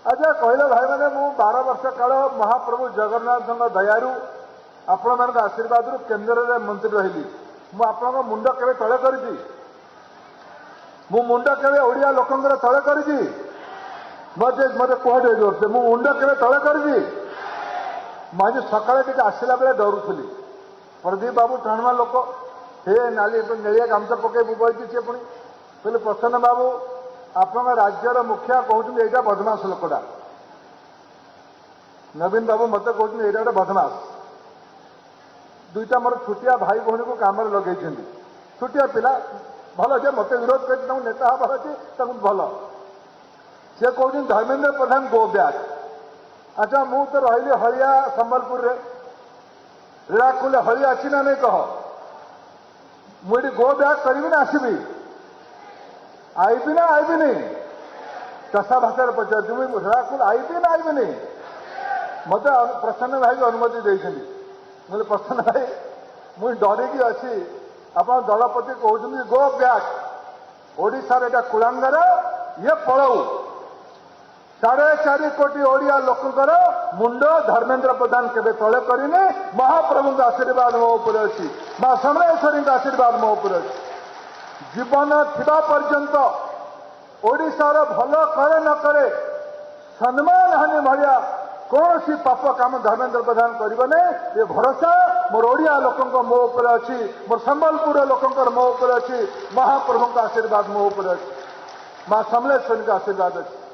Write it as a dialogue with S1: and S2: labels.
S1: अच्छा कहले भाई मैंने मु 12 वर्ष काल महाप्रभु जगन्नाथ दयारू आपण मान आशीर्वाद केन्द्र मंत्री रही मु मुंड के तले कर मुंड के ओडिया लोकंर तले कर मत कहते जोर से मु मुंड के तले कर मुझे सकाଳେ ଟିକେ ଆସିଲା ବେଳେ ଡରୁଥିଲି प्रदीप बाबू टणमा लोक हे नाली नेलिया गामछा पकई बही सी पुणी कहले प्रसन्न बाबू आपण राज्यर मुखिया कहते यहाँ बदमाश लोकटा नवीन बाबू मत कहते यहाँ गोटे बदमाश दुईटा मोर छुटिया भाई भौणी को काम लगे छुटिया पिला भल जे मत विरोध कर नेता हबार अच्छे भल सी कहते धर्मेन्द्र प्रधान गो बैक अच्छा मु तो रही हलिया संबलपुर रीराकुल हलिया अच्छी ना नहीं कह मुझे गो बैक करी ना आसबि आईबी ना आईबिनी चषा भाषा पचार मुझे रीराकुल आईबी ना आईबिनी मत प्रसन्न भाई को अनुमति देते प्रसन्न भाई मुझे डरिकी अच्छी आप दलपति कहते गो बैक ओडिशार एटा कुलांगर ये पड़ऊ 4.5 कोटी ओडिया लोकंर मुंड धर्मेन्द्र प्रधान केबे तले करिने महाप्रभु का आशीर्वाद मो ऊपर अच्छी मां समलेश्वरी का आशीर्वाद मो ऊपर अच्छी जीवन थिबा पर्यंत ओडिशार भल करे न करे सम्मान हानि भाया कौन सी पाप काम धर्मेन्द्र प्रधान करें ये भरोसा मोर ओडिया लोक मो ऊपर अच्छी मोर संबलपुर लोकंर मो ऊपर अच्छी महाप्रभु का आशीर्वाद मो ऊपर अच्छी मां समलेश्वरी का आशीर्वाद अच्छी।